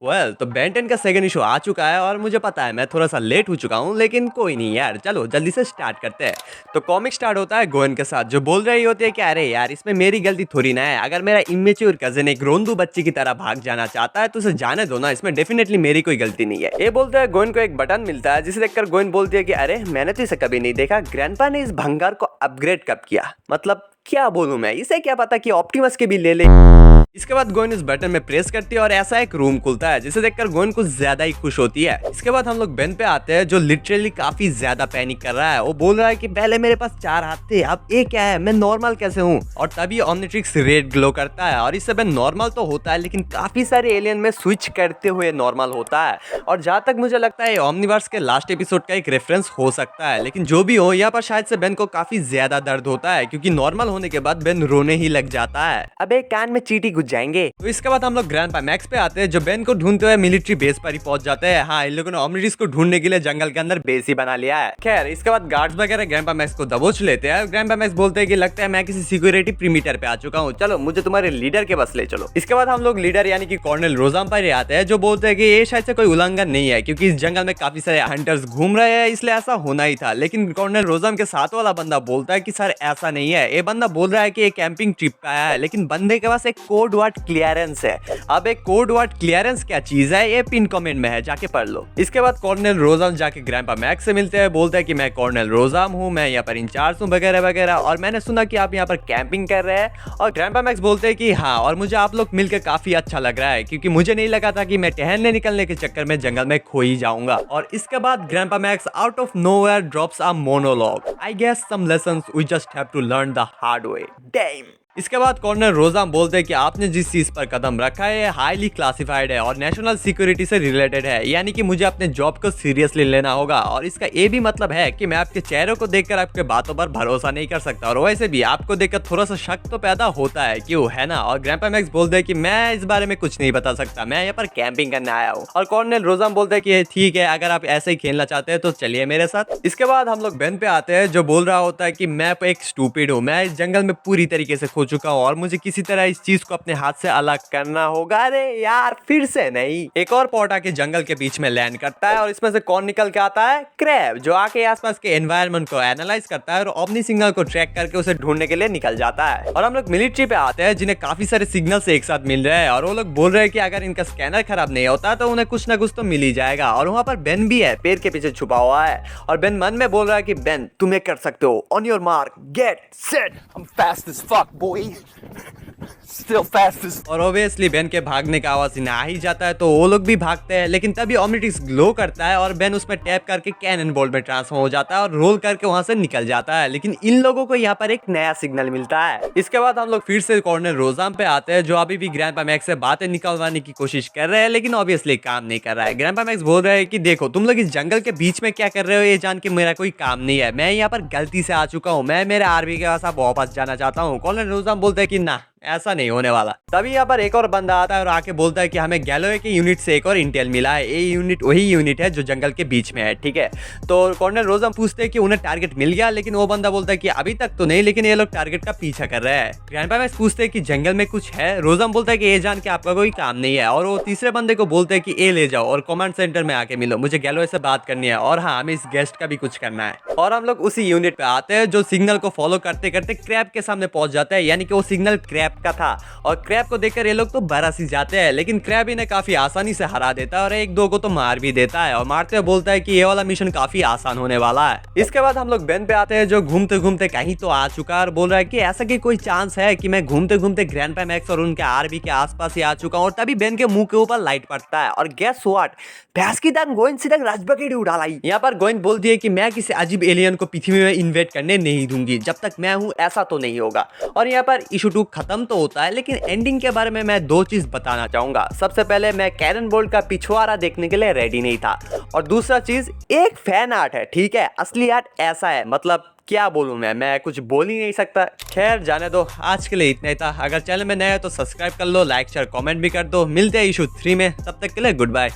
तो बेंटन का second issue आ चुका है और मुझे पता है मैं थोड़ा सा लेट हो चुका हूँ, लेकिन कोई नहीं यार, चलो जल्दी से स्टार्ट करते हैं। तो कॉमिक स्टार्ट होता है गोएन के साथ, जो बोल रही होती है कि अरे यार इसमें मेरी गलती थोड़ी ना है, अगर मेरा इमेच्योर कजन एक रोंदू बच्ची की तरह भाग जाना चाहता है तो उसे जाने दो ना, इसमें डेफिनेटली मेरी कोई गलती नहीं है। ये बोलता है गोएन को एक बटन मिलता है जिसे देखकर गोएन बोलती है कि अरे मैंने तो इसे कभी नहीं देखा, ग्रैंडपा ने इस भंगार को अपग्रेड कब किया, मतलब क्या बोलूं मैं, इसे क्या पता कि ऑप्टिमस के भी ले ले। इसके बाद गोइन इस बटन में प्रेस करती है और ऐसा एक रूम खुलता है जिसे देखकर गोइन कुछ ज्यादा ही खुश होती है। इसके बाद हम लोग बेन पे आते हैं जो लिटरली काफी ज्यादा पैनिक कर रहा है। वो बोल रहा है कि पहले मेरे पास 4 हाथ थे, अब ये क्या है, मैं नॉर्मल कैसे हूँ। और तभी ओमनिट्रिक्स रेड ग्लो करता है और इससे बेन नॉर्मल तो होता है लेकिन काफी सारे एलियन में स्विच करते हुए नॉर्मल होता है। और जहां तक मुझे लगता है ओमनिवर्स के लास्ट एपिसोड का एक रेफरेंस हो सकता है, लेकिन जो भी हो यहाँ पर शायद से बेन को काफी ज्यादा दर्द होता है क्योंकि नॉर्मल होने के बाद बेन रोने ही लग जाता है। अबे कान में चींटी घुस जाएंगे। तो इसके बाद हम लोग ग्रैंडपा मैक्स पे आते हैं जो बेन को ढूंढते हुए मिलिट्री बेस पर ही पहुंच जाते हैं। हाँ, इन लोगों ने ओमनिट्रिक्स को ढूंढने के लिए जंगल के अंदर बेस ही बना लिया है। खैर इसके बाद गार्ड्स वगैरह ग्रैंडपा मैक्स को दबोच लेते हैं। ग्रैंडपा मैक्स बोलते हैं कि लगता है मैं किसी सिक्योरिटी प्रीमीटर पे आ चुका हूँ, चलो मुझे तुम्हारे लीडर के बस ले चलो। इसके बाद हम लोग लीडर यानी कि कर्नल रोजाम पर आते हैं जो बोलते हैं कि ये शायद से कोई उल्लंघन नहीं है क्योंकि इस जंगल में काफी सारे हंटर्स घूम रहे हैं, इसलिए ऐसा होना ही था। लेकिन कर्नल रोजाम के साथ वाला बंदा बोलता है कि सर ऐसा नहीं है। ये बंदा बोल रहा है कि ये कैंपिंग ट्रिप पे आया है, लेकिन बंदे के पास एक कोड वर्ड क्लियरेंस है। अब एक कोड वर्ड क्लियरेंस क्या चीज है ये पिन कमेंट में है, जाके पढ़ लो। इसके बाद कर्नल रोजाम जाके ग्रैंडपा मैक्स से मिलते हैं, बोलता है कि मैं कर्नल रोजाम हूँ, मैं यहाँ पर इंचार्ज हूँ वगैरह वगैरह, और मैंने सुना कि आप यहाँ पर कैंपिंग कर रहे हैं। और ग्रैंडपा मैक्स बोलते हैं कि हाँ, और मुझे आप लोग मिलकर काफी अच्छा लग रहा है क्योंकि मुझे नहीं लगा था कि मैं टहलने निकलने के चक्कर में जंगल में खो ही जाऊंगा। और इसके बाद grandpa Max out of nowhere drops a monologue, I guess some lessons we just have to learn the hard way. Damn. इसके बाद कर्नल रोजाम बोलते हैं कि आपने जिस चीज पर कदम रखा है हाईली क्लासिफाइड है और नेशनल सिक्योरिटी से रिलेटेड है, यानी कि मुझे अपने जॉब को सीरियसली लेना होगा। और इसका ये भी मतलब है कि मैं आपके चेहरे को देखकर आपके बातों पर भरोसा नहीं कर सकता, और वैसे भी आपको देखकर थोड़ा सा शक तो पैदा होता है, क्यों, है ना। और ग्रैंडपा मैक्स बोलते हैं कि मैं इस बारे में कुछ नहीं बता सकता, मैं यहाँ पर कैंपिंग करने आया हूँ। और कर्नल रोजाम बोलते हैं कि ठीक है, अगर आप ऐसे ही खेलना चाहते हैं तो चलिए मेरे साथ। इसके बाद हम लोग बेन पे आते हैं जो बोल रहा होता है कि मैं एक स्टूपिड हूँ, मैं इस जंगल में पूरी तरीके से खो चुका हूँ और मुझे किसी तरह इस चीज को अपने हाथ से अलग करना होगा। अरे यार फिर से नहीं। एक और पॉट आके जंगल के बीच में लैंड करता है और इसमें से कौन निकल के आता है, क्रैब, जो आके आसपास के एनवायरनमेंट को एनालाइज करता है और ओमनी सिग्नल को ट्रैक करके उसे ढूंढने के लिए निकल जाता है। और हम लोग मिलिट्री पे आते हैं जिन्हें काफी सारे सिग्नल से एक साथ मिल रहे हैं और वो लोग बोल रहे हैं कि अगर इनका स्कैनर खराब नहीं होता तो उन्हें कुछ ना कुछ तो मिल ही जाएगा। और वहां पर बेन भी है, पेड़ के पीछे छुपा हुआ है। और बेन मन में बोल रहा है कि बेन तुम ये कर सकते हो, on your mark get set, I'm fast as fuck, boy. Still fast as. और ऑब्वियसली बेन के भागने का आवाज इन्हें आ ही जाता है तो वो लोग भी भागते हैं। लेकिन तभी ओमनिट्रिक्स ग्लो करता है और बेन उसमें टैप करके कैनन बोल्ट में ट्रांसफॉर्म हो जाता है और रोल करके वहां से निकल जाता है। लेकिन इन लोगों को यहाँ पर एक नया सिग्नल मिलता है। इसके बाद हम लोग फिर से कर्नल रोजाम पे आते हैं जो अभी भी ग्रैंडपा मैक्स से बातें निकलवाने की कोशिश कर रहे हैं, लेकिन ऑब्वियसली काम नहीं कर रहा है। ग्रैंडपा मैक्स बोल रहे हैं कि देखो तुम लोग इस जंगल के बीच में क्या कर रहे हो ये जान के मेरा कोई काम नहीं है, मैं यहाँ पर गलती से आ चुका हूँ, मैं मेरे आर्मी के पास वापस जाना चाहता हूँ। कर्नल रोजाम बोलते हैं कि ना, ऐसा नहीं होने वाला। तभी यहाँ पर एक और बंदा आता है और आके बोलता है कि हमें गैलोवे के यूनिट से एक और इंटेल मिला है, ये यूनिट वही यूनिट है जो जंगल के बीच में है, ठीक है। तो कर्नल रोजाम पूछते हैं कि उन्हें टारगेट मिल गया, लेकिन वो बंदा बोलता है कि अभी तक तो नहीं, लेकिन ये लोग टारगेट का पीछा कर रहे हैं। ग्रैंडपा मैक्स पूछते हैं कि जंगल में कुछ है, रोजाम बोलता है कि ये जान के आपका कोई काम नहीं है। और वो तीसरे बंदे को बोलते हैं कि ये ले जाओ और कमांड सेंटर में आके मिलो, मुझे गैलोवे से बात करनी है और हाँ, हमें इस गेस्ट का भी कुछ करना है। और हम लोग उसी यूनिट पे आते हैं जो सिग्नल को फॉलो करते करते क्रैब के सामने पहुंच जाता है, यानी कि वो सिग्नल क्रैब का था। और क्रैब को देखकर ये लोग तो बरस ही जाते हैं, लेकिन क्रैब इन्हें काफी आसानी से हरा देता है और एक दो को तो मार भी देता है। और मारते हुए बोलता है कि ये वाला मिशन काफी आसान होने वाला है। इसके बाद हम लोग बेन पे आते हैं जो घूमते घूमते कहीं तो आ चुका है और बोल रहा है कि ऐसा की कोई चांस है कि मैं घूमते घूमते ग्रैंडपा मैक्स और उनके आर्मी के आसपास ही आ चुका हूँ। और तभी बेन के मुंह के ऊपर लाइट पड़ता है और गेस व्हाट, भैंस की दान गोइन सीधा राजबकेड़ी उड़ा लाई। यहाँ पर गोइन बोलती है कि मैं किसी अजीब एलियन को पृथ्वी में इन्वेट करने नहीं दूंगी, जब तक मैं हूँ ऐसा तो नहीं होगा। और यहाँ पर इशू 2 खत्म तो होता है, लेकिन एंडिंग के बारे में मैं 2 चीज बताना चाहूंगा। सबसे पहले मैं कैनन बोल्ट का पिछवाड़ा देखने के लिए रेडी नहीं था, और दूसरा चीज एक फैन आर्ट है, ठीक है, असली आर्ट ऐसा है, मतलब क्या बोलूं मैं कुछ बोल ही नहीं सकता। खैर जाने दो, आज के लिए इतना ही था। अगर चैनल में नए हो तो सब्सक्राइब कर लो, लाइक शेयर कमेंट भी कर दो। मिलते हैं इशू 3 में, तब तक के लिए गुड बाय।